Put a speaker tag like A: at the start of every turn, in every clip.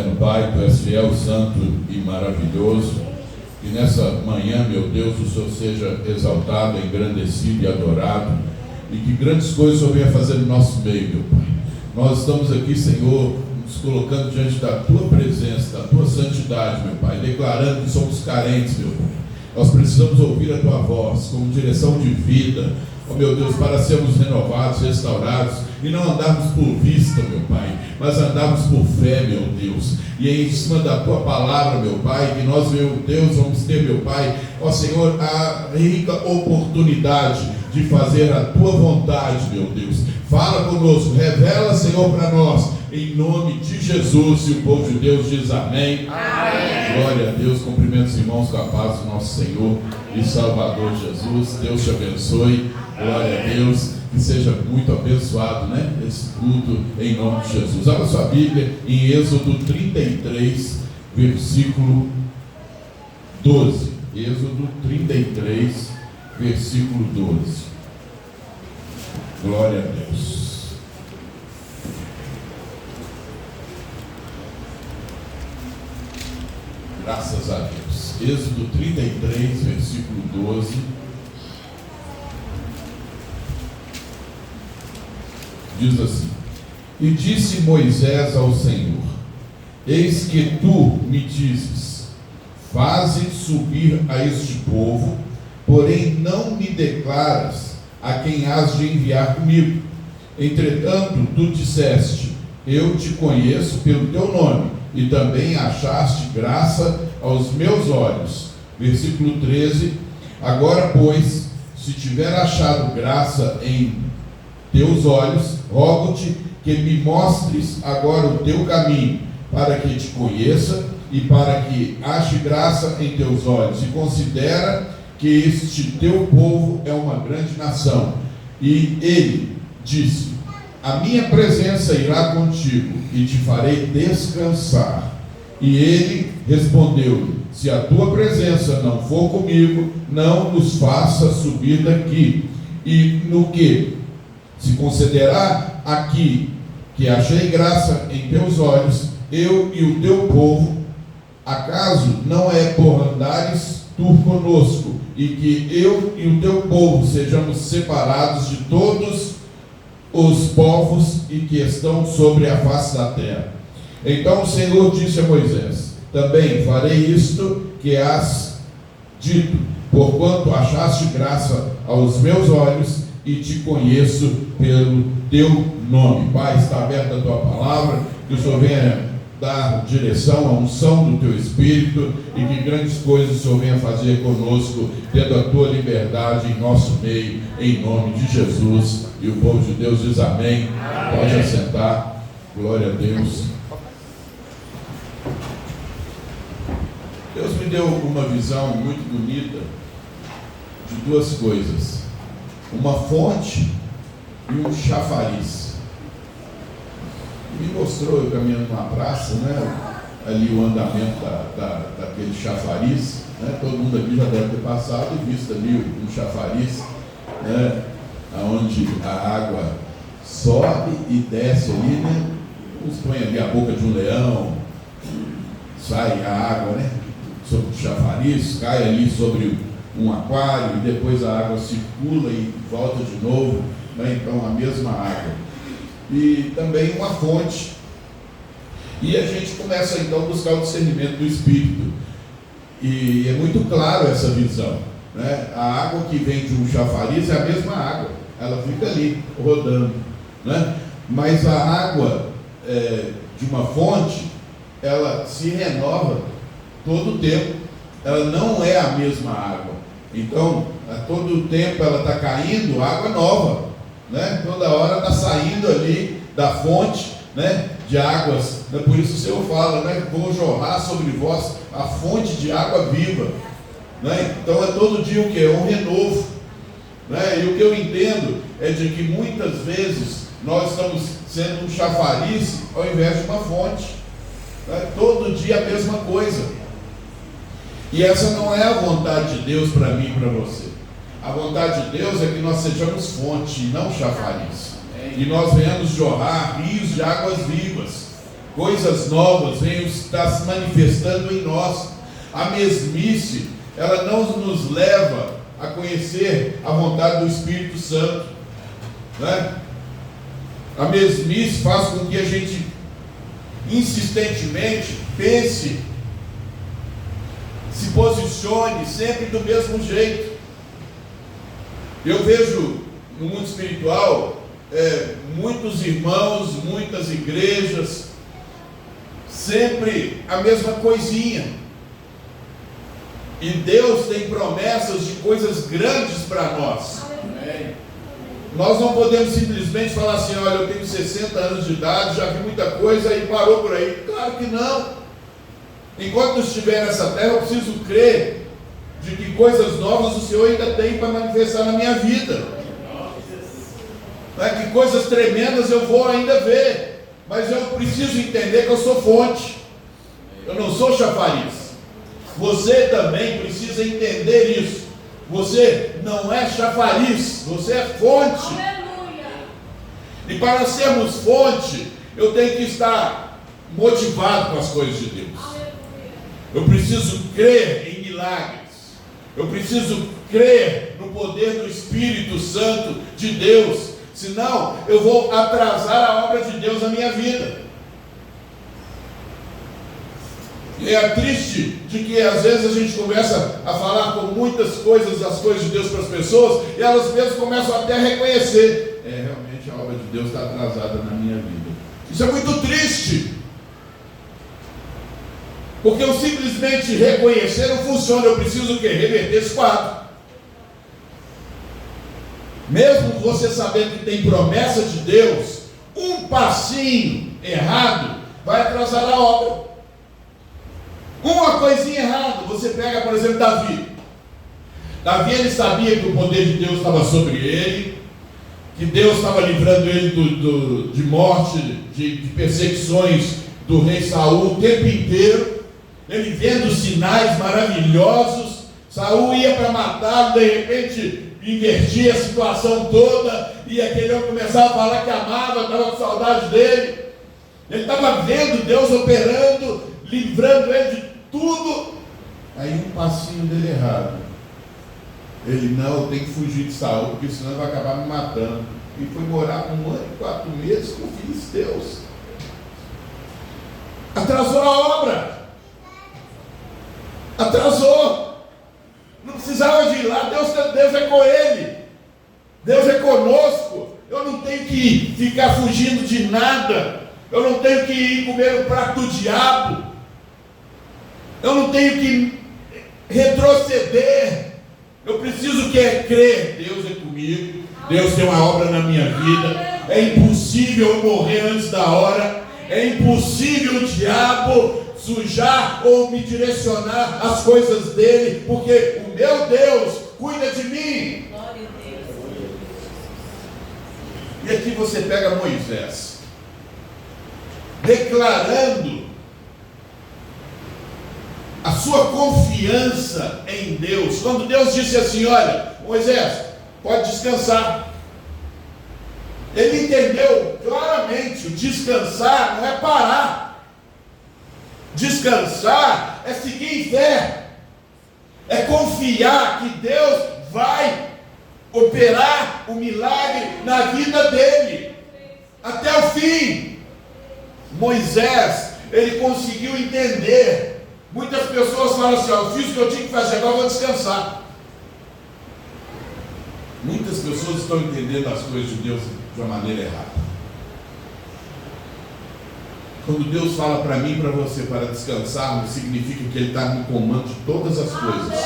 A: eterno Pai, Tu és fiel, santo e maravilhoso. Que nessa manhã, meu Deus, o Senhor seja exaltado, engrandecido e adorado. E que grandes coisas o Senhor venha fazer no nosso meio, meu Pai. Nós estamos aqui, Senhor, nos colocando diante da Tua presença, da Tua santidade, meu Pai, declarando que somos carentes, meu Pai. Nós precisamos ouvir a Tua voz como direção de vida, ó meu Deus, para sermos renovados, restaurados, e não andarmos por vista, meu Pai, mas andarmos por fé, meu Deus. E em cima da Tua palavra, meu Pai, que nós, meu Deus, vamos ter, meu Pai, ó Senhor, a rica oportunidade de fazer a Tua vontade, meu Deus. Fala conosco, revela, Senhor, para nós, em nome de Jesus. E o povo de Deus diz amém. Amém. Glória a Deus. Cumprimento os irmãos com a paz do nosso Senhor e Salvador Jesus. Deus te abençoe. Glória a Deus. Que seja muito abençoado, né? Esse culto em nome de Jesus. Abra sua Bíblia em Êxodo 33, versículo 12. Êxodo 33, versículo 12. Glória a Deus. Graças a Deus. Êxodo 33, versículo 12. Diz assim: E disse Moisés ao Senhor: Eis que tu me dizes, faze subir a este povo, porém não me declaras a quem has de enviar comigo. Entretanto, tu disseste: Eu te conheço pelo teu nome, e também achaste graça aos meus olhos. Versículo 13: Agora, pois, se tiver achado graça em teus olhos, rogo-te que me mostres agora o teu caminho, para que te conheça e para que ache graça em teus olhos. E considera que este teu povo é uma grande nação. E ele disse: A minha presença irá contigo e te farei descansar. E ele respondeu-lhe: Se a tua presença não for comigo, não nos faça subir daqui. E no que se considerar aqui que achei graça em teus olhos, eu e o teu povo, acaso não é por andares tu conosco, e que eu e o teu povo sejamos separados de todos os povos e que estão sobre a face da terra? Então o Senhor disse a Moisés: Também farei isto que has dito, porquanto achaste graça aos meus olhos e te conheço pelo teu nome. Pai, está aberta a tua palavra, que o Senhor venha dar direção, a unção do teu Espírito, e que grandes coisas o Senhor venha fazer conosco, tendo a tua liberdade em nosso meio, em nome de Jesus. E o povo de Deus diz amém. Amém. Pode assentar. Glória a Deus. Deus me deu uma visão muito bonita de duas coisas: uma fonte e um chafariz. Me mostrou, eu caminhando numa praça, né, ali o andamento daquele chafariz, né, todo mundo aqui já deve ter passado e visto ali um chafariz, né, onde a água sobe e desce ali, né, uns põem ali a boca de um leão, sai a água, né, sobre o chafariz, cai ali sobre um aquário, e depois a água circula e volta de novo, né? Então a mesma água. E também uma fonte. E a gente começa então a buscar o discernimento do Espírito. E é muito claro essa visão, né? A água que vem de um chafariz é a mesma água, ela fica ali rodando, né? Mas a água de uma fonte, ela se renova todo o tempo. Ela não é a mesma água. Então, a todo tempo ela está caindo água nova, né? Toda hora está saindo ali da fonte, né, de águas, né? Por isso o Senhor fala, né, vou jorrar sobre vós a fonte de água viva, né? Então é todo dia o que? É um renovo, né? E o que eu entendo é de que muitas vezes nós estamos sendo um chafariz ao invés de uma fonte, né? Todo dia a mesma coisa. E essa não é a vontade de Deus para mim e para você. A vontade de Deus é que nós sejamos fonte e não chafariz. E nós venhamos jorrar rios de águas vivas, coisas novas venham estar se manifestando em nós. A mesmice, ela não nos leva a conhecer a vontade do Espírito Santo, né? A mesmice faz com que a gente insistentemente pense, se posicione sempre do mesmo jeito. Eu vejo no mundo espiritual muitos irmãos, muitas igrejas, sempre a mesma coisinha. E Deus tem promessas de coisas grandes para nós. Nós não podemos simplesmente falar assim: olha, eu tenho 60 anos de idade, já vi muita coisa e parou por aí. Claro que não. Enquanto eu estiver nessa terra, eu preciso crer de que coisas novas o Senhor ainda tem para manifestar na minha vida. Que coisas tremendas eu vou ainda ver. Mas eu preciso entender que eu sou fonte. Eu não sou chafariz. Você também precisa entender isso. Você não é chafariz, você é fonte. Aleluia. E para sermos fonte, eu tenho que estar motivado com as coisas de Deus. Aleluia. Eu preciso crer em milagres. Eu preciso crer no poder do Espírito Santo de Deus. Senão eu vou atrasar a obra de Deus na minha vida. E é triste de que às vezes a gente começa a falar com muitas coisas, as coisas de Deus para as pessoas, e elas mesmas começam até a reconhecer: realmente a obra de Deus está atrasada na minha vida. Isso é muito triste, porque eu simplesmente reconhecer não funciona. Eu preciso o quê? Reverter esse quadro. Mesmo você sabendo que tem promessa de Deus, um passinho errado vai atrasar a obra. Uma coisinha errada. Você pega, por exemplo, Davi. Davi, ele sabia que o poder de Deus estava sobre ele, que Deus estava livrando ele de morte, de perseguições do rei Saul o tempo inteiro. Ele vendo sinais maravilhosos. Saul ia para matá-lo, de repente invertia a situação toda, e aquele homem começava a falar que amava, estava com saudade dele. Ele estava vendo Deus operando, livrando ele de tudo. Aí um passinho dele errado. Ele: não, eu tenho que fugir de Saul, porque senão ele vai acabar me matando. E foi morar 1 ano e 4 meses com filisteus. Atrasou a obra. Atrasou. Não precisava de ir lá. Deus é com ele. Deus é conosco. Eu não tenho que ficar fugindo de nada. Eu não tenho que ir comer o prato do diabo. Eu não tenho que retroceder. Eu preciso crer. Deus é comigo. Deus tem uma obra na minha vida. É impossível eu morrer antes da hora. É impossível o diabo sujar ou me direcionar as coisas dele, porque o meu Deus cuida de mim. E aqui você pega Moisés declarando a sua confiança em Deus. Quando Deus disse assim: olha, Moisés, pode descansar. Ele entendeu claramente: o descansar não é parar. Descansar é seguir em fé, é confiar que Deus vai operar o milagre na vida dele até o fim. Moisés, ele conseguiu entender. Muitas pessoas falam assim: eu fiz o que eu tinha que fazer, agora eu vou descansar. Muitas pessoas estão entendendo as coisas de Deus de uma maneira errada. Quando Deus fala para mim e para você para descansarmos, significa que Ele está no comando de todas as coisas.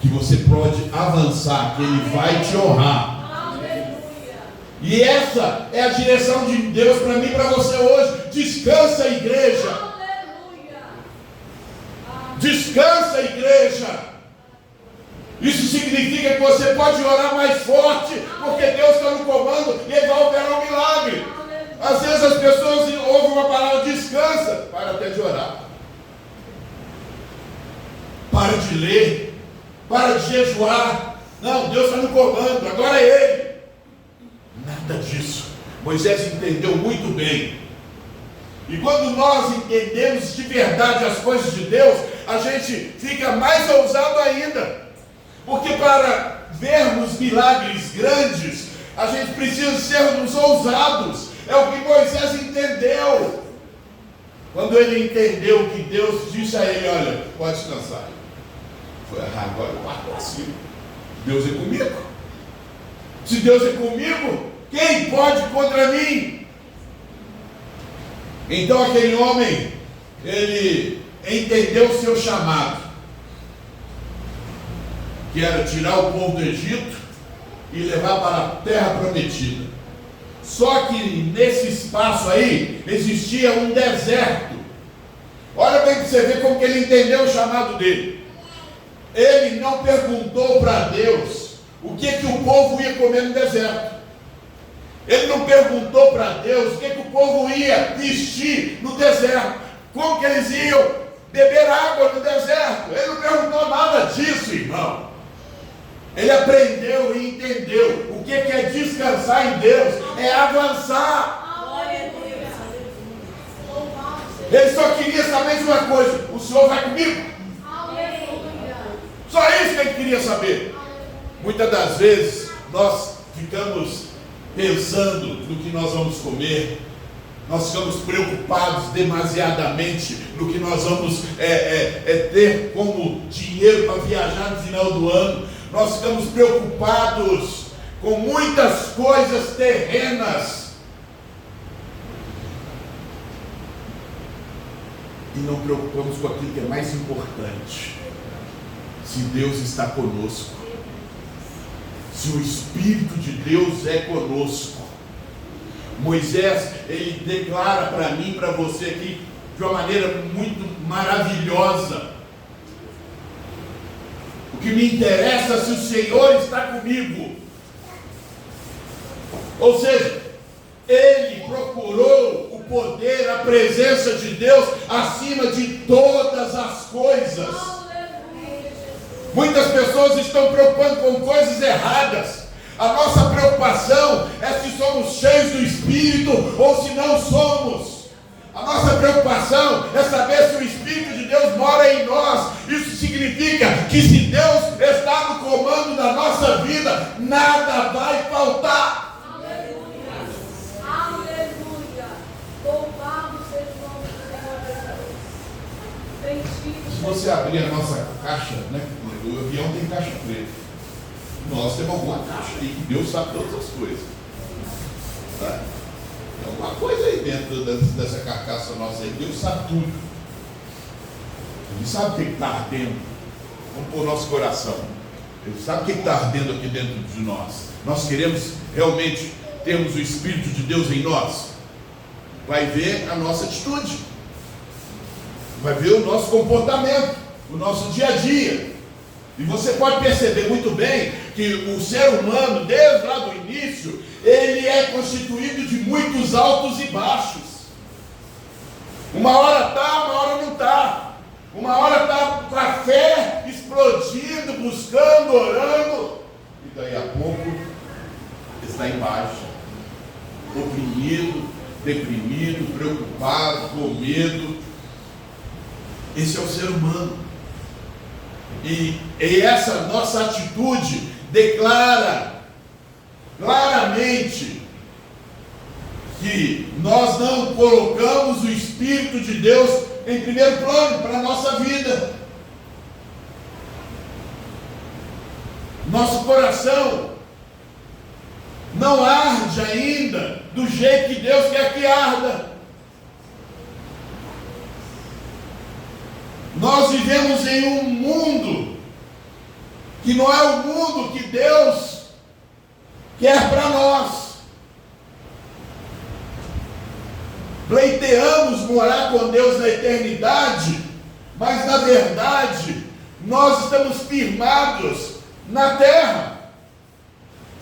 A: Que você pode avançar, que Ele vai te honrar. E essa é a direção de Deus para mim e para você hoje. Descansa, igreja. Descansa, igreja. Isso significa que você pode orar mais forte, porque Deus está no comando e Ele vai operar um milagre. Às vezes as pessoas ouvem uma palavra: descansa, para até de orar, para de ler, para de jejuar. Não, Deus está no comando, agora é Ele. Nada disso. Moisés entendeu muito bem E quando nós entendemos de verdade as coisas de Deus, a gente fica mais ousado ainda. Porque para vermos milagres grandes, a gente precisa sermos ousados. É o que Moisés entendeu. Quando ele entendeu que Deus disse a ele: olha, pode descansar. Foi, agora eu parto para cima. Deus é comigo. Se Deus é comigo, quem pode contra mim? Então aquele homem, ele entendeu o seu chamado, que era tirar o povo do Egito e levar para a terra prometida. Só que nesse espaço aí existia um deserto. Olha bem para você ver como que ele entendeu o chamado dele. Ele não perguntou para Deus o que o povo ia comer no deserto. Ele não perguntou para Deus o que o povo ia vestir no deserto, como que eles iam beber água no deserto. Ele não perguntou nada disso, irmão. Ele aprendeu e entendeu o que é descansar em Deus, é avançar. Ele só queria saber de uma coisa: o Senhor vai comigo? Só isso que ele queria saber. Muitas das vezes nós ficamos pensando no que nós vamos comer, nós ficamos preocupados demasiadamente no que nós vamos ter como dinheiro para viajar no final do ano. Nós ficamos preocupados com muitas coisas terrenas e não preocupamos com aquilo que é mais importante: se Deus está conosco, se o Espírito de Deus é conosco. Moisés, ele declara para mim, para você aqui, de uma maneira muito maravilhosa: o que me interessa é se o Senhor está comigo. Ou seja, ele procurou o poder, a presença de Deus acima de todas as coisas. Muitas pessoas estão preocupando com coisas erradas. A nossa preocupação é se somos cheios do Espírito ou se não somos. A nossa preocupação é saber se o Espírito de Deus mora em nós. Isso significa que se Deus está no comando da nossa vida, nada vai faltar.
B: Aleluia. Aleluia. Louvado seja o nome do Senhor. Bendito.
A: Se você abrir a nossa caixa, né? O avião tem caixa preta. Nós temos alguma caixa aí que Deus sabe todas as coisas. Tá? Tem alguma coisa aí dentro dessa carcaça nossa aí. Deus sabe tudo. Ele sabe o que está ardendo. Vamos pôr o nosso coração. Ele sabe o que está ardendo aqui dentro de nós. Nós queremos realmente termos o Espírito de Deus em nós. Vai ver a nossa atitude. Vai ver o nosso comportamento, o nosso dia a dia. E você pode perceber muito bem que o ser humano, desde lá do início, ele é constituído de muitos altos e baixos. Uma hora está, uma hora não está. Uma hora está com a fé explodindo, buscando, orando, e daí a pouco está embaixo, oprimido, deprimido, preocupado, com medo. Esse é o ser humano. E essa nossa atitude declara claramente que nós não colocamos o Espírito de Deus em primeiro plano para a nossa vida. Nosso coração não arde ainda do jeito que Deus quer que arda. Nós vivemos em um mundo que não é o mundo que Deus quer para nós. Pleiteamos morar com Deus na eternidade, mas na verdade nós estamos firmados na terra,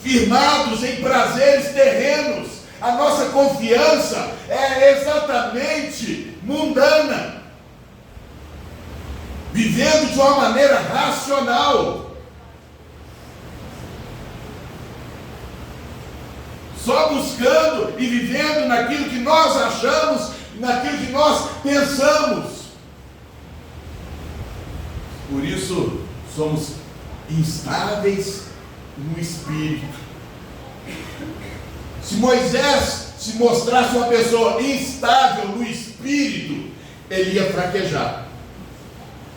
A: firmados em prazeres terrenos. A nossa confiança é exatamente mundana, vivendo de uma maneira racional, só buscando e vivendo naquilo que nós achamos naquilo que nós pensamos. Por isso, somos instáveis no espírito. Se Moisés se mostrasse uma pessoa instável no espírito, ele ia fraquejar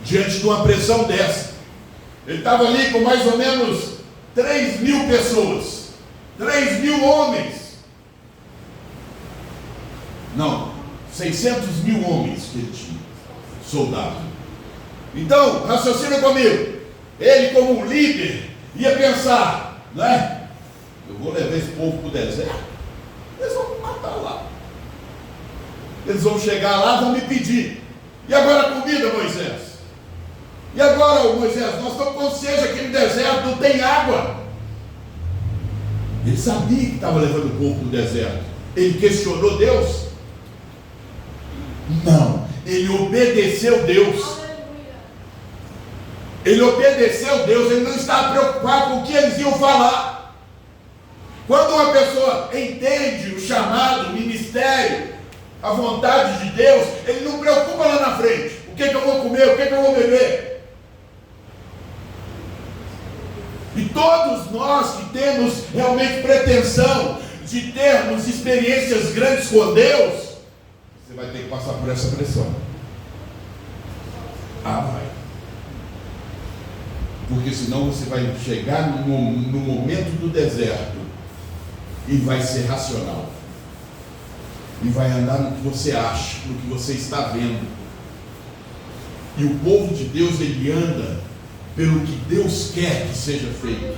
A: diante de uma pressão dessa. Ele estava ali com mais ou menos 3.000 pessoas, 3.000 homens. Não, 600.000 homens que ele tinha, soldado. Então, raciocina comigo. Ele, como um líder, ia pensar, né? Eu vou levar esse povo para o deserto, eles vão me matar lá. Eles vão chegar lá, vão me pedir. E agora a comida, Moisés? E agora, Moisés, nós estamos com sede aqui no deserto, não tem água. Ele sabia que estava levando o povo para o deserto. Ele questionou Deus? Não, ele obedeceu Deus. Ele obedeceu Deus, ele não estava preocupado com o que eles iam falar. Quando uma pessoa entende o chamado, o ministério, a vontade de Deus, ele não preocupa lá na frente. O que eu vou comer, o que eu vou beber. E todos nós que temos realmente pretensão de termos experiências grandes com Deus, você vai ter que passar por essa pressão. Vai. Porque senão você vai chegar no momento do deserto e vai ser racional. E vai andar no que você acha, no que você está vendo. E o povo de Deus, ele anda pelo que Deus quer que seja feito.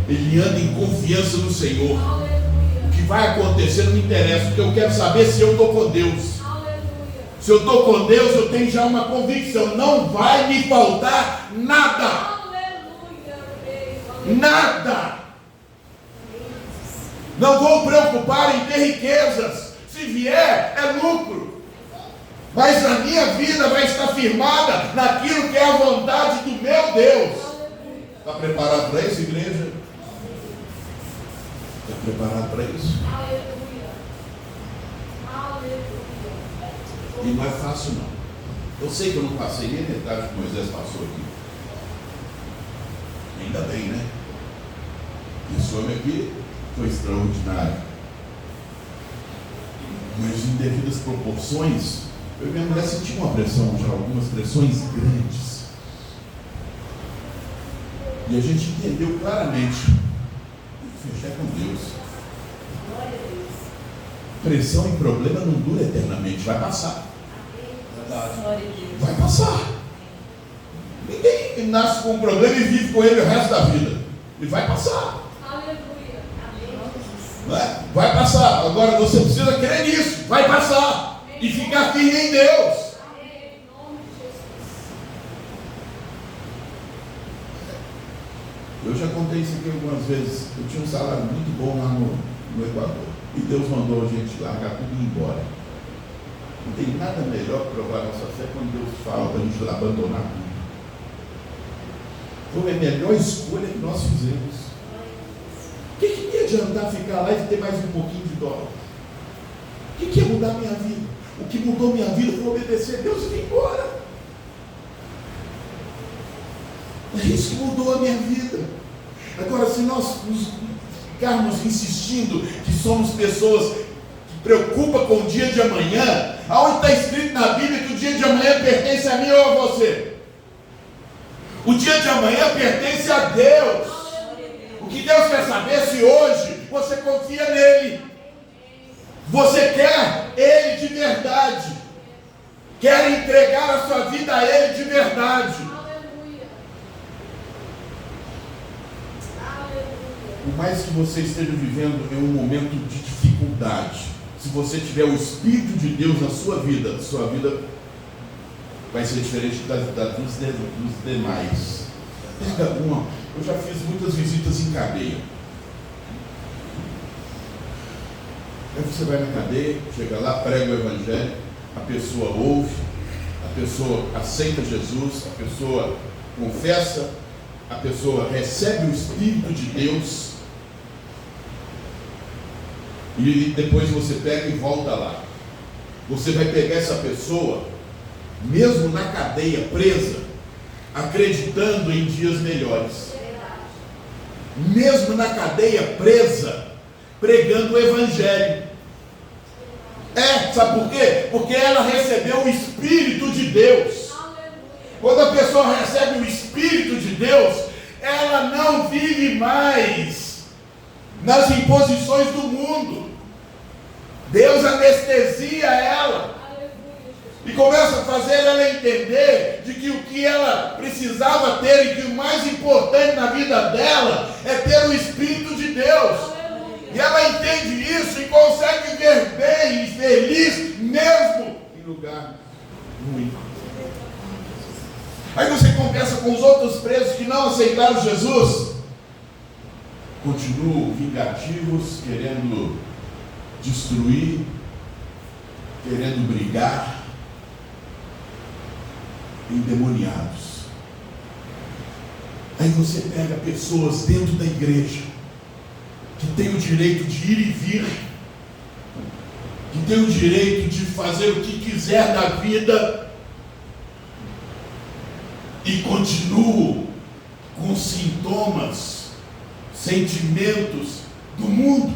A: Ele anda em confiança no Senhor. O que vai acontecer não me interessa, porque eu quero saber se eu estou com Deus. Se eu estou com Deus, eu tenho já uma convicção, não vai me faltar nada. Nada. Não vou preocupar em ter riquezas. Se vier, é lucro. Mas a minha vida vai estar firmada naquilo que é a vontade do meu Deus. Está preparado para isso, igreja? Está preparado para isso? E não é fácil, não. Eu sei que eu não passei nem metade que Moisés passou aqui. Ainda bem, né? Esse homem aqui foi extraordinário. Mas em devidas proporções, eu e minha mulher sentimos uma pressão já, algumas pressões grandes. E a gente entendeu claramente. Fechar com Deus. Pressão e problema não dura eternamente, vai passar. Vai passar. Ninguém nasce com um problema e vive com ele o resto da vida. Ele vai passar. Não é? Vai passar. Agora você precisa crer nisso. Vai passar. E ficar firme em Deus. Eu já contei isso aqui algumas vezes. Eu tinha um salário muito bom lá no Equador. E Deus mandou a gente largar tudo e ir embora. Não tem nada melhor que provar nossa fé quando Deus fala para a gente abandonar tudo. Foi a melhor escolha que nós fizemos. O que me ia adiantar ficar lá e ter mais um pouquinho de dólar? O que ia mudar a minha vida? O que mudou minha vida foi obedecer a Deus e vir embora. É isso que mudou a minha vida. Agora, se nós ficarmos insistindo que somos pessoas que preocupam com o dia de amanhã, aonde está escrito na Bíblia que o dia de amanhã pertence a mim ou a você? O dia de amanhã pertence a Deus. O que Deus quer saber é se hoje você confia nele. Você quer Ele de verdade. Quer entregar a sua vida a Ele de verdade. Por mais que você esteja vivendo em um momento de dificuldade, se você tiver o Espírito de Deus na sua vida vai ser diferente dos demais. Pega uma. Eu já fiz muitas visitas em cadeia. Aí você vai na cadeia, chega lá, prega o Evangelho, a pessoa ouve, a pessoa aceita Jesus, a pessoa confessa, a pessoa recebe o Espírito de Deus, e depois você pega e volta lá. você vai pegar essa pessoa, mesmo na cadeia, presa, acreditando em dias melhores. Mesmo na cadeia, presa, pregando o Evangelho. Sabe por quê? Porque ela recebeu o Espírito de Deus. Quando a pessoa recebe o Espírito de Deus, ela não vive mais nas imposições do mundo. Deus anestesia ela e começa a fazer ela entender de que o que ela precisava ter e que o mais importante na vida dela é ter o Espírito de Deus. E ela entende isso e consegue viver bem e feliz mesmo em lugar ruim. Aí você conversa com os outros presos que não aceitaram Jesus, continuam vingativos, querendo destruir, querendo brigar, endemoniados. Aí você pega pessoas dentro da igreja que tem o direito de ir e vir, que tem o direito de fazer o que quiser da vida, e continuam com sintomas, sentimentos do mundo: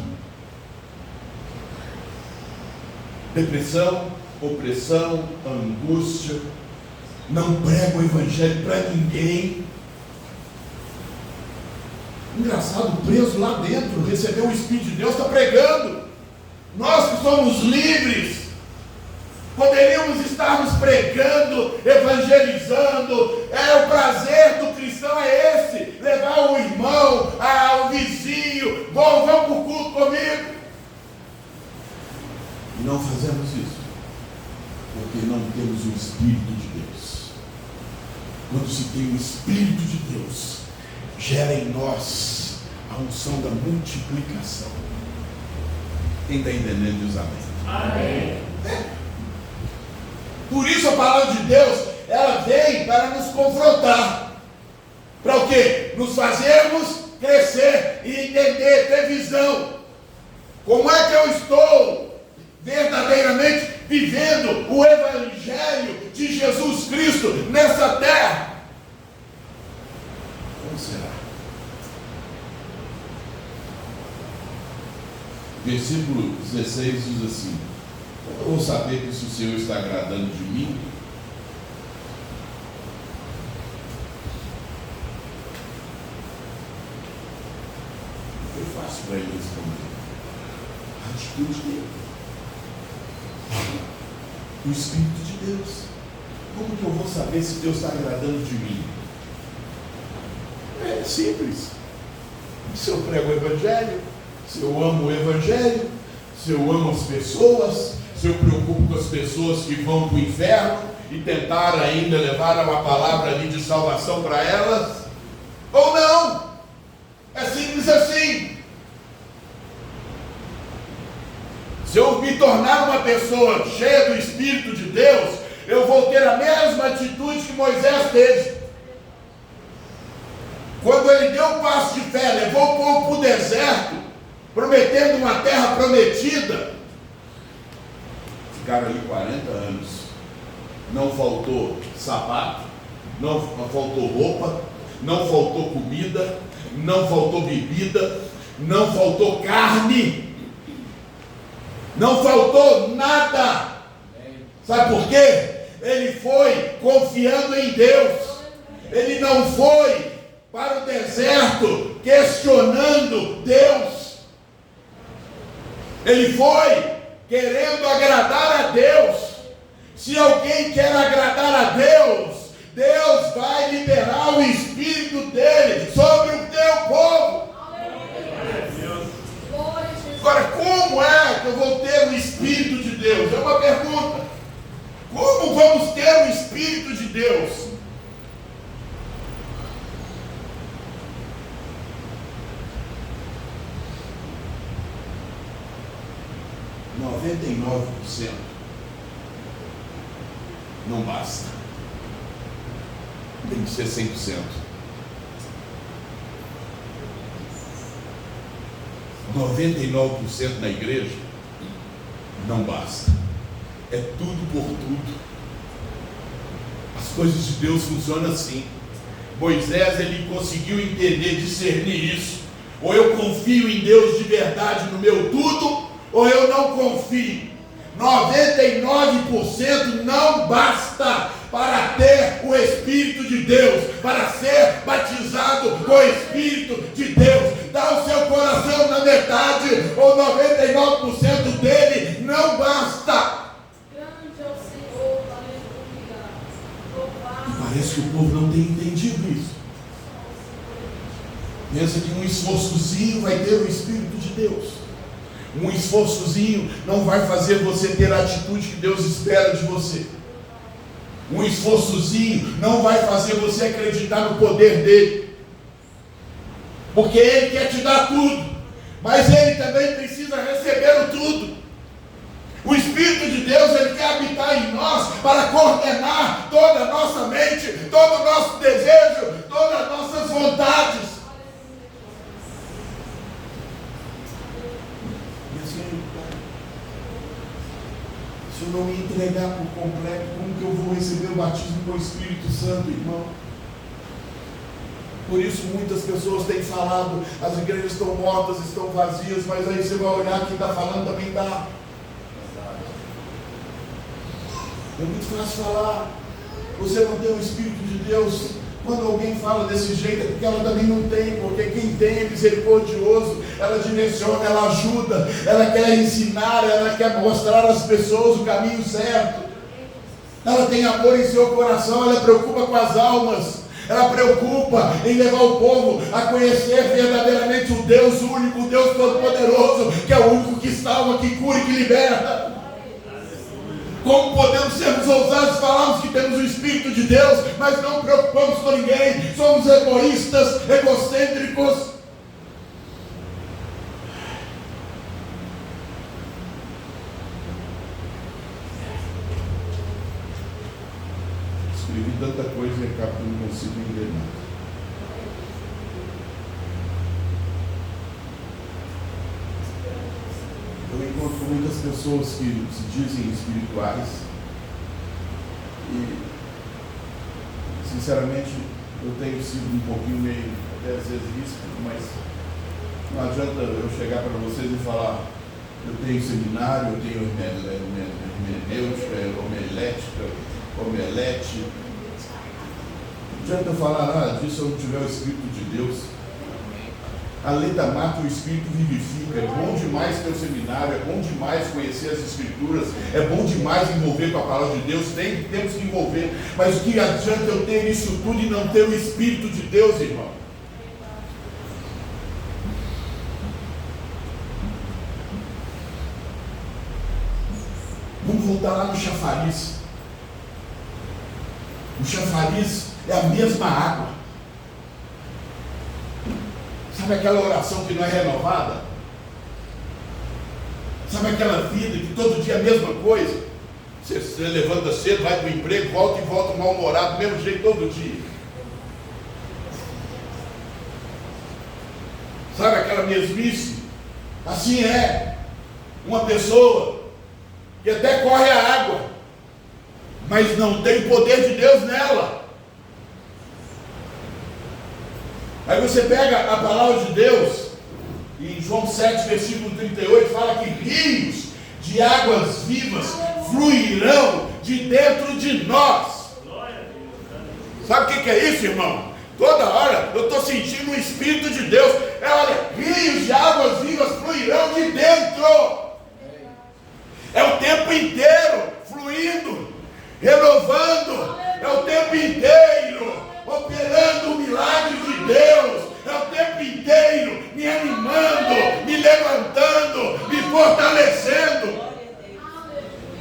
A: depressão, opressão, angústia. Não pregam o Evangelho para ninguém. Engraçado, preso lá dentro, recebeu o Espírito de Deus, está pregando. Nós que somos livres, poderíamos estarmos pregando, evangelizando. O prazer do cristão é esse: levar o irmão, o vizinho, vão para o culto comigo. E não fazemos isso, porque não temos o Espírito de Deus. Quando se tem o Espírito de Deus, gera em nós a unção da multiplicação. Quem está entendendo diz amém. Amém. Por isso a palavra de Deus, ela vem para nos confrontar. Para o quê? Nos fazermos crescer e entender, ter visão. Como é que eu estou verdadeiramente vivendo o Evangelho de Jesus Cristo nessa terra? Como será? Versículo 16 diz assim: eu vou saber que se o Senhor está agradando de mim, foi fácil para ele responder. A atitude dele, o Espírito de Deus. Como que eu vou saber se Deus está agradando de mim? É simples. Se eu prego o Evangelho, se eu amo o Evangelho, se eu amo as pessoas, se eu preocupo com as pessoas que vão para o inferno e tentar ainda levar uma palavra ali de salvação para elas, ou não. É simples assim. Se eu me tornar uma pessoa cheia do Espírito de Deus, eu vou ter a mesma atitude que Moisés teve. Quando ele deu um passo de fé, levou o povo para o deserto, prometendo uma terra prometida, ficaram ali 40 anos. Não faltou sapato, não faltou roupa, não faltou comida, não faltou bebida, não faltou carne, não faltou nada. Sabe por quê? Ele foi confiando em Deus. Ele não foi para o deserto questionando Deus. Ele foi querendo agradar a Deus. Se alguém quer agradar a Deus, Deus vai liberar o Espírito dele sobre o teu povo. Agora, como é que eu vou ter o Espírito de Deus? É uma pergunta. Como vamos ter o Espírito de Deus? %99 não basta. Tem que ser 100%. 99% na igreja não basta. é tudo por tudo. As coisas de Deus funcionam assim. Moisés, ele conseguiu entender, discernir isso. Ou eu confio em Deus de verdade no meu tudo, ou eu não confio. 99% não basta para ter o Espírito de Deus, para ser batizado com o Espírito de Deus. Dá o seu coração na metade, ou 99% dele não basta.
B: Grande é o Senhor, aleluia. Louvado.
A: Parece que o povo não tem entendido isso. Pensa que um esforçozinho vai ter o Espírito de Deus. Um esforçozinho não vai fazer você ter a atitude que Deus espera de você. Um esforçozinho não vai fazer você acreditar no poder dele. Porque ele quer te dar tudo, mas ele também precisa receber o tudo. O Espírito de Deus, ele quer habitar em nós para coordenar toda a nossa mente, todo o nosso desejo, todas as nossas vontades. Se eu não me entregar por completo, como que eu vou receber o batismo com o Espírito Santo, irmão? Por isso muitas pessoas têm falado, as igrejas estão mortas, estão vazias, mas aí você vai olhar, quem está falando também está. É muito fácil falar, você não tem o Espírito de Deus. Quando alguém fala desse jeito, é porque ela também não tem, porque quem tem é misericordioso, ela direciona, ela ajuda, ela quer ensinar, ela quer mostrar às pessoas o caminho certo. Ela tem amor em seu coração, ela preocupa com as almas, ela preocupa em levar o povo a conhecer verdadeiramente o Deus único, o Deus todo-poderoso, que é o único que salva, que cura e que liberta. Como podemos sermos ousados e falarmos que temos o Espírito de Deus, mas não preocupamos com ninguém, somos egoístas, egocêntricos. Escrevi tanta coisa e acabo que não consigo entender nada. Eu encontro muitas pessoas que se dizem espirituais e, sinceramente, eu tenho sido um pouquinho meio, até às vezes ríspido, mas não adianta eu chegar para vocês e falar, eu tenho seminário, eu tenho hermenêutica, omelete. Não adianta eu falar nada disso se eu não tiver o Espírito de Deus. A letra mata, o Espírito vivifica. É bom demais ter o seminário, é bom demais conhecer as Escrituras, é bom demais envolver com a palavra de Deus, temos que envolver, mas o que adianta eu ter isso tudo e não ter o Espírito de Deus, irmão? Vamos voltar lá no chafariz. O chafariz é a mesma água. Sabe aquela oração que não é renovada? Sabe aquela vida que todo dia é a mesma coisa? Você levanta cedo, vai para o emprego, volta e volta mal-humorado, do mesmo jeito todo dia. Sabe aquela mesmice? Assim é uma pessoa que até corre a água, mas não tem o poder de Deus nela. Aí você pega a palavra de Deus, e em João 7, versículo 38, fala que rios de águas vivas fluirão de dentro de nós. Sabe o que é isso, irmão? Toda hora eu estou sentindo o Espírito de Deus. Olha, rios de águas vivas fluirão de dentro. É o tempo inteiro fluindo, renovando, é o tempo inteiro operando o milagre de Deus, é o tempo inteiro me animando, me levantando, me fortalecendo.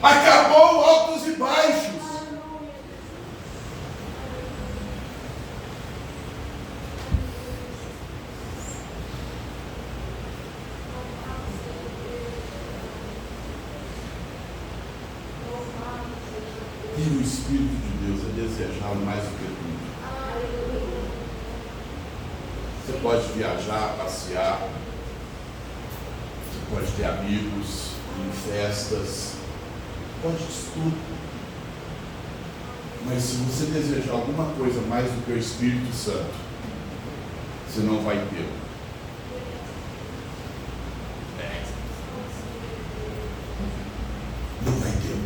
A: Acabou altos e baixos. Ter o Espírito de Deus é desejá-lo mais do que tudo. Você pode viajar, passear, você pode ter amigos em festas, pode isso tudo. Mas se você desejar alguma coisa mais do que o Espírito Santo, você não vai ter. Não vai ter.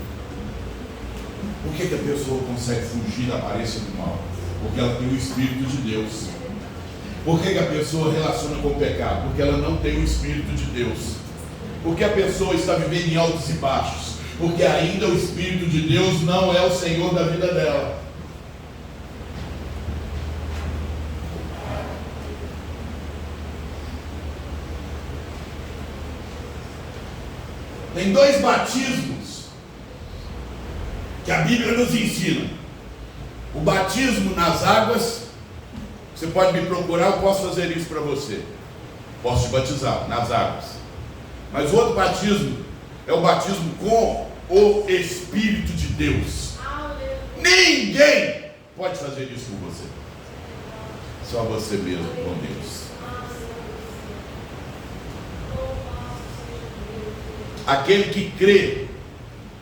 A: Por que a pessoa consegue fugir da aparência do mal? Porque ela tem o Espírito de Deus. Por que a pessoa relaciona com o pecado? Porque ela não tem o Espírito de Deus. Porque a pessoa está vivendo em altos e baixos? Porque ainda o Espírito de Deus não é o Senhor da vida dela. Tem 2 batismos que a Bíblia nos ensina. O batismo nas águas, você pode me procurar, eu posso fazer isso para você. Posso te batizar nas águas. Mas o outro batismo é o batismo com o Espírito de Deus. Ninguém pode fazer isso por você. Só você mesmo com Deus. Aquele que crê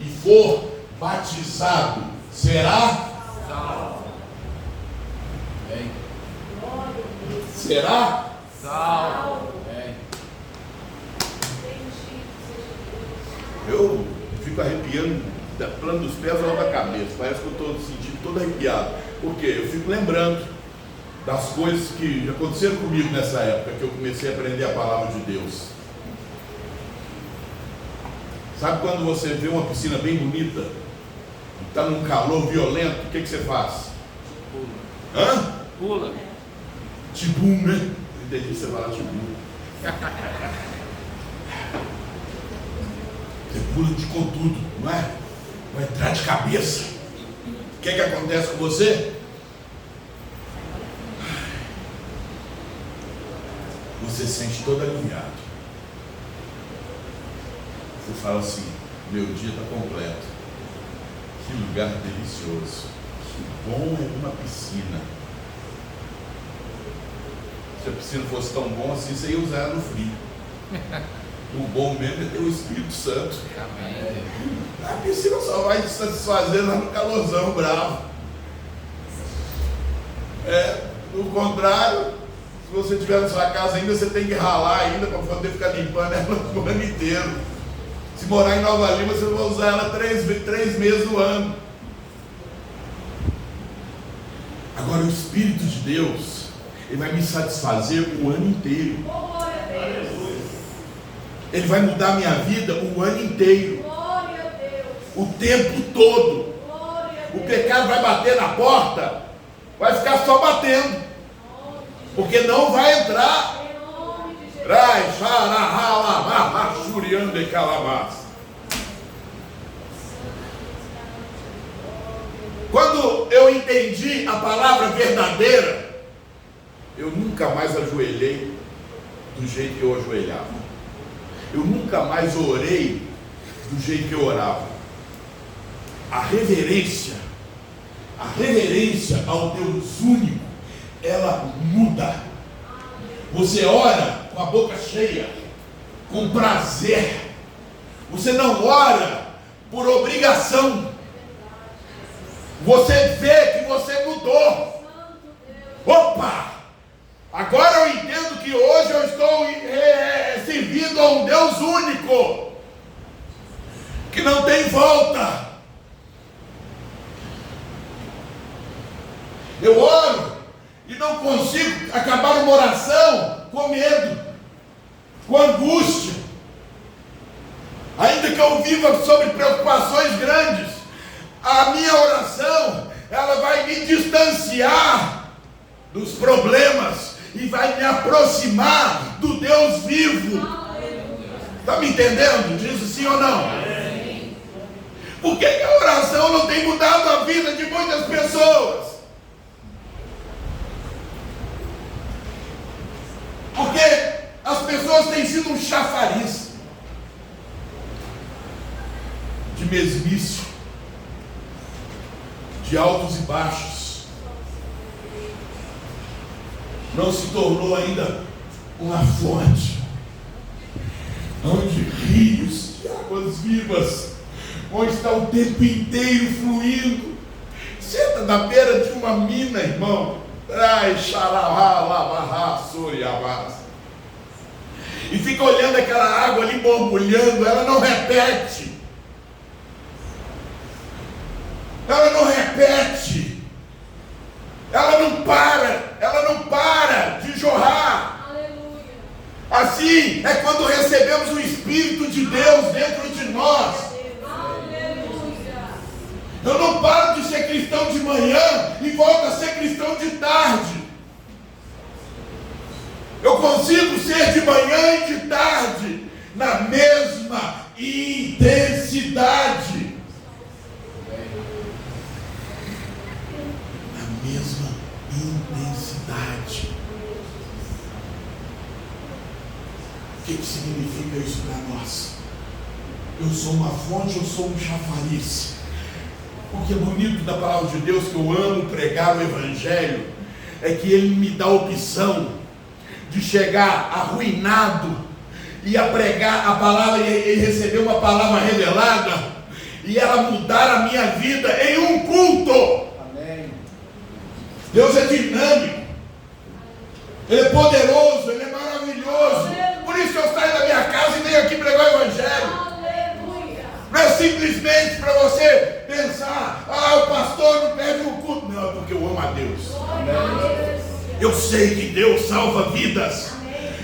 A: e for batizado será salvo. Será salvo. Eu fico arrepiando da plano dos pés ao da cabeça. Parece que eu estou sentindo todo arrepiado. Por quê? Eu fico lembrando das coisas que aconteceram comigo nessa época que eu comecei a aprender a palavra de Deus. Sabe quando você vê uma piscina bem bonita, está num calor violento, o que você faz? Pula. Hã? Pula. Tibum, né? Entendi que você fala tibum. Você pula de com tudo, não é? Vai entrar de cabeça. O que acontece com você? Você se sente todo aliviado. Você fala assim, meu dia está completo. Que lugar delicioso. Que bom é uma piscina. Se a piscina fosse tão bom assim, você ia usar ela no frio. O bom mesmo é ter o Espírito Santo. Amém. A piscina só vai se satisfazer lá no calorzão bravo. No contrário, se você estiver na sua casa ainda, você tem que ralar ainda para poder ficar limpando ela o ano inteiro. Se morar em Nova Lima, você vai usar ela 3 meses no ano. Agora o Espírito de Deus, ele vai me satisfazer o ano inteiro. Ele vai mudar a minha vida o ano inteiro. O tempo todo. O pecado vai bater na porta, vai ficar só batendo, porque não vai entrar. Quando eu entendi a palavra verdadeira, eu nunca mais ajoelhei do jeito que eu ajoelhava. Eu nunca mais orei do jeito que eu orava. A reverência ao Deus único, ela muda. Você ora com a boca cheia, com prazer. Você não ora por obrigação. Você vê que você mudou. Opa! Agora eu entendo que hoje eu estou servindo a um Deus único, que não tem volta. Eu oro e não consigo acabar uma oração com medo, com angústia. Ainda que eu viva sobre preocupações grandes, a minha oração, ela vai me distanciar dos problemas e vai me aproximar do Deus vivo. Está me entendendo? Diz sim ou não? Por que a oração não tem mudado a vida de muitas pessoas? Porque as pessoas têm sido um chafariz de mesmice, de altos e baixos. Não se tornou ainda uma fonte onde rios de águas vivas onde está o tempo inteiro fluindo. Senta na beira de uma mina, irmão. Ai, xarabá, labará, suriabás. E fica olhando aquela água ali borbulhando, ela não repete. Ela não repete. Ela não para de jorrar.
B: Aleluia.
A: Assim é quando recebemos o Espírito de Deus dentro de nós.
B: Aleluia.
A: Eu não paro de ser cristão de manhã e volto a ser cristão de tarde. Eu consigo ser de manhã e de tarde na mesma intensidade. Na mesma intensidade. O que significa isso para nós? Eu sou uma fonte, eu sou um chafariz. O que é bonito da palavra de Deus, que eu amo pregar o Evangelho, é que ele me dá a opção de chegar arruinado e a pregar a palavra e receber uma palavra revelada e ela mudar a minha vida em um culto.
C: Amém.
A: Deus é dinâmico, Ele é poderoso, Ele é maravilhoso. Por isso eu saio da minha casa e venho aqui pregar o Evangelho.
B: Aleluia.
A: Não é simplesmente para você pensar, o pastor não perde o culto. Não, é porque eu amo a Deus.
B: Aleluia.
A: Eu sei que Deus salva vidas.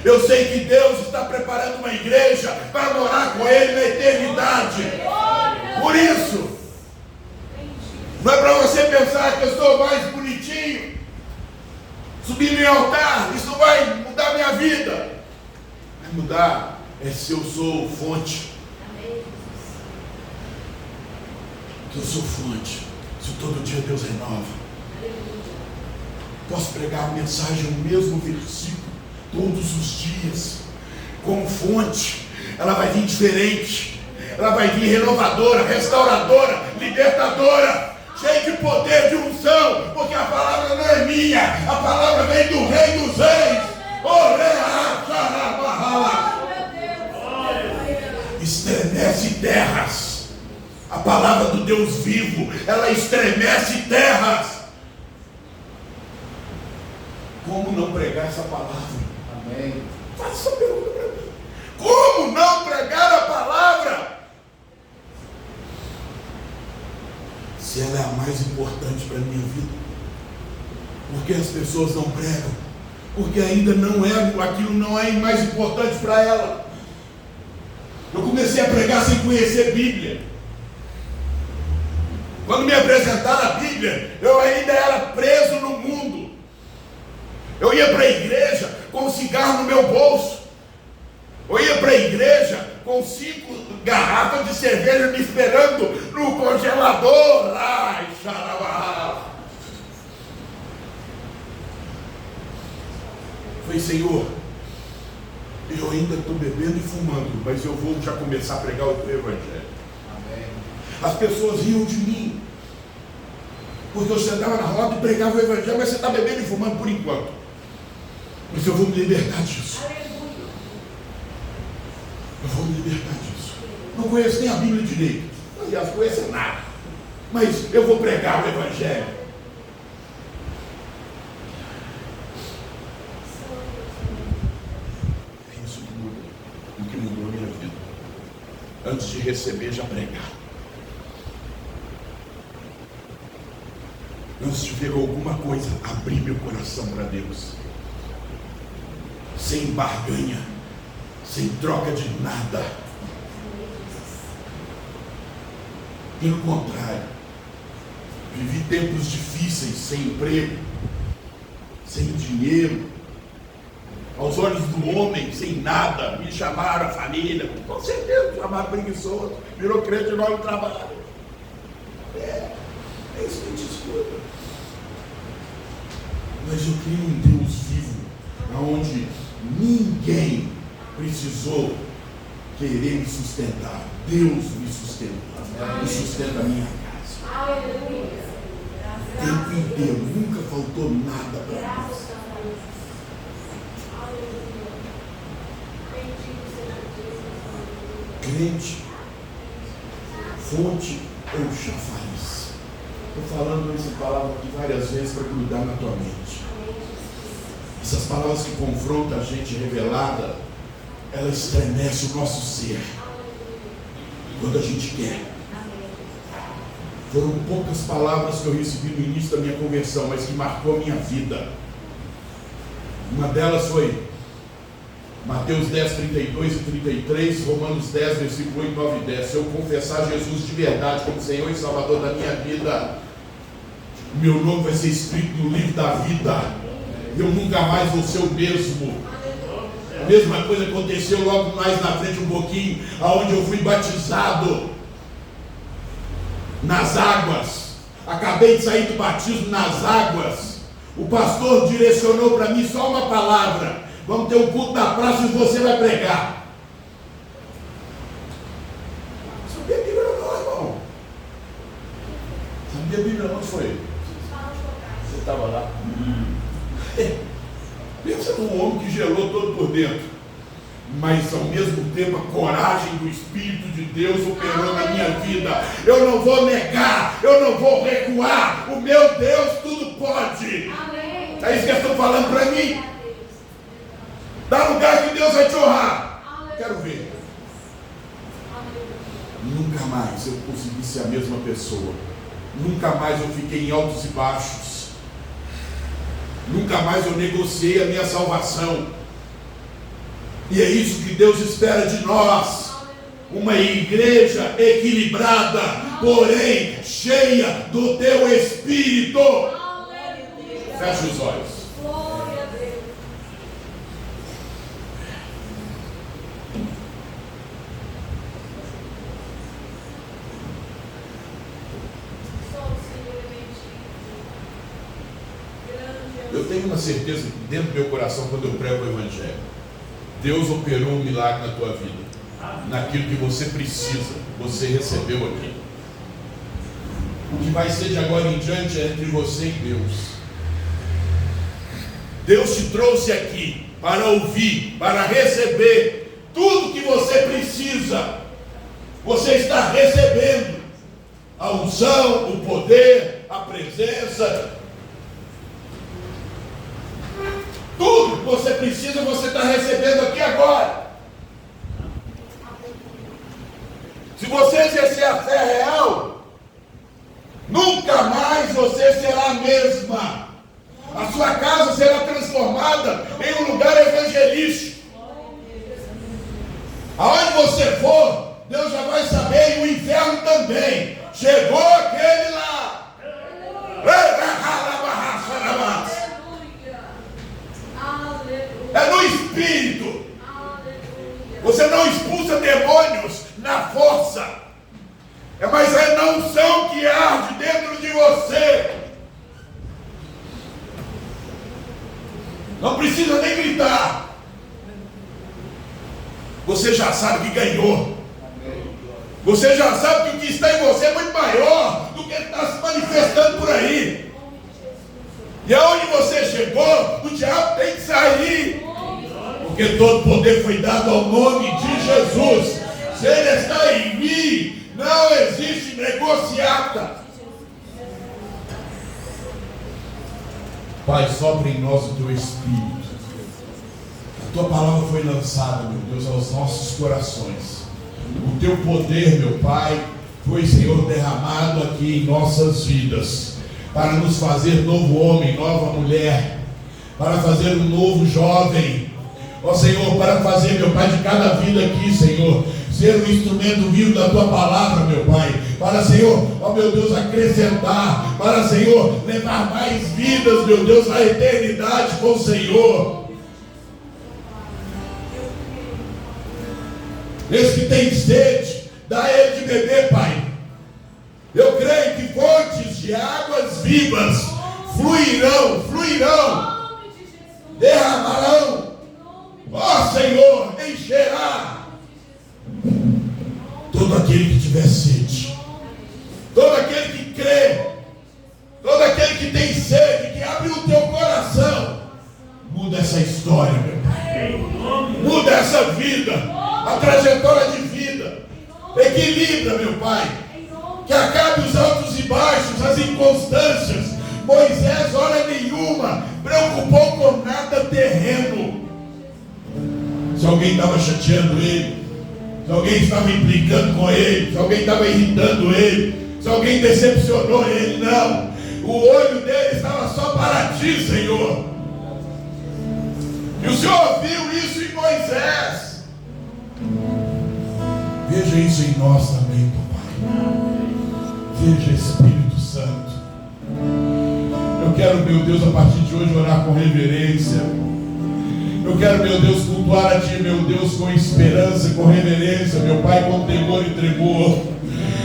A: Eu sei que Deus está preparando uma igreja para morar com Ele na eternidade. Por isso, não é para você pensar que eu estou mais bonitinho, subir no altar, isso não vai mudar minha vida. Vai mudar é se eu sou fonte. Se eu sou fonte, se todo dia Deus renova. Posso pregar a mensagem, o mesmo versículo, todos os dias, como fonte. Ela vai vir diferente, ela vai vir renovadora, restauradora, libertadora, cheia de poder, de unção, porque a palavra não é minha, a palavra vem do Rei dos Reis. Estremece terras. A palavra do Deus vivo, ela estremece terras. Como não pregar essa palavra?
C: Amém.
A: Faça essa pergunta para mim. Como não pregar a palavra? Se ela é a mais importante para a minha vida. Porque as pessoas não pregam? Porque ainda não é, aquilo não é mais importante para ela. Eu comecei a pregar sem conhecer Bíblia. Quando me apresentaram a Bíblia, eu ainda era preso no mundo. Eu ia para a igreja com um cigarro no meu bolso. Eu ia para a igreja com 5 garrafas de cerveja me esperando no congelador. Ai, xarabá. Falei, Senhor, eu ainda estou bebendo e fumando, mas eu vou já começar a pregar o Evangelho.
C: Amém.
A: As pessoas riam de mim, porque eu sentava na roda e pregava o Evangelho, mas você está bebendo e fumando por enquanto. Mas eu vou me libertar disso. Eu vou me libertar disso. Não conheço nem a Bíblia direito. Aliás, não conheço nada. Mas eu vou pregar o Evangelho. É isso que muda. O que mudou a minha vida. Antes de receber, já pregar. Antes de ver alguma coisa, abrir meu coração para Deus. Sem barganha, sem troca de nada. Pelo contrário, vivi tempos difíceis, sem emprego, sem dinheiro, aos olhos do homem, sem nada. Me chamaram a família, com certeza, me chamaram preguiçoso, virou crente no hora do trabalho. É isso que a gente escuta. Mas eu creio em Deus vivo, onde ninguém precisou querer me sustentar. Deus me sustenta. Me sustenta a minha casa.
B: Aleluia.
A: O tempo inteiro, nunca faltou nada para nós. Crente fonte ou chafariz. Estou falando essa palavra aqui várias vezes para grudar na tua mente. Essas palavras que confrontam a gente revelada, ela estremece o nosso ser quando a gente quer. Foram poucas palavras que eu recebi no início da minha conversão, mas que marcou a minha vida. Uma delas foi Mateus 10, 32 e 33, Romanos 10, versículo 8, 9 e 10. Se eu confessar Jesus de verdade como Senhor e Salvador da minha vida, o meu nome vai ser escrito no livro da vida. Eu nunca mais vou ser o mesmo. A mesma coisa aconteceu logo mais na frente um pouquinho, aonde eu fui batizado nas águas. Acabei de sair do batismo nas águas. O pastor direcionou para mim só uma palavra: vamos ter um culto na praça e você vai pregar. Sabia a Bíblia não, irmão? Sabia a Bíblia não? Foi? Você estava lá? Pensa num homem que gelou todo por dentro, mas ao mesmo tempo a coragem do Espírito de Deus operou na minha vida. Eu não vou negar, eu não vou recuar. O meu Deus tudo pode.
B: Amém.
A: É isso que eu estou falando para mim. Dá lugar que Deus vai te honrar. Quero ver. Nunca mais eu consegui ser a mesma pessoa. Nunca mais eu fiquei em altos e baixos. Nunca mais eu negociei a minha salvação. E é isso que Deus espera de nós. Uma igreja equilibrada, porém cheia do teu Espírito. Feche os olhos.
B: Glória a Deus. Só o Senhor é bendito.
A: Eu tenho uma certeza dentro do meu coração quando eu prego o Evangelho. Deus operou um milagre na tua vida. Naquilo que você precisa, você recebeu aqui. O que vai ser de agora em diante é entre você e Deus. Deus te trouxe aqui para ouvir, para receber tudo que você precisa. Você está recebendo a unção, o poder, a presença. Tudo que você precisa, você está recebendo aqui agora. Se você exercer a fé real, nunca mais você será a mesma. A sua casa será transformada em um lugar evangelístico. Aonde você for, Deus já vai saber, e o inferno também. Chegou aquele lá. É no Espírito. Você não expulsa demônios na força. Mas é na unção que arde dentro de você. Não precisa nem gritar. Você já sabe que ganhou. Você já sabe que o que está em você é muito maior do que está se manifestando por aí. E aonde você chegou, o diabo tem que sair. Porque todo poder foi dado ao nome de Jesus. Se ele está em mim, não existe negociata. Pai, sopra em nós o teu Espírito. A tua palavra foi lançada, meu Deus, aos nossos corações. O teu poder, meu Pai, foi, Senhor, derramado aqui em nossas vidas, para nos fazer novo homem, nova mulher, para fazer um novo jovem. Ó Senhor, para fazer, meu Pai, de cada vida aqui, Senhor, ser um instrumento vivo da tua palavra, meu Pai, para, Senhor, ó meu Deus, acrescentar, para, Senhor, levar mais vidas, meu Deus, à eternidade com o Senhor. Esse que tem sede, dá a ele de beber, Pai. Eu creio que fontes de águas vivas fluirão, derramarão. Ó Senhor, encherá todo aquele que tiver sede, todo aquele que crê, todo aquele que tem sede, que abre o teu coração. Muda essa história, meu Pai. Muda essa vida, a trajetória de vida. Equilibra, meu Pai. que acabe os altos e baixos, as inconstâncias. Moisés, hora nenhuma, preocupou com nada terreno. Se alguém estava chateando ele, se alguém estava implicando com ele, se alguém estava irritando ele, se alguém decepcionou ele, não. O olho dele estava só para ti, Senhor. E o Senhor viu isso em Moisés. Veja isso em nós também, papai. Veja, Espírito Santo. Eu quero, meu Deus, a partir de hoje orar com reverência. Eu quero, meu Deus, cultuar a Ti, meu Deus, com esperança, com reverência, meu Pai, com temor e tremor.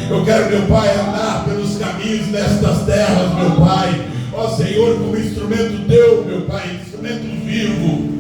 A: Eu quero, meu Pai, andar pelos caminhos destas terras, meu Pai. Ó Senhor, como instrumento Teu, meu Pai, instrumento vivo.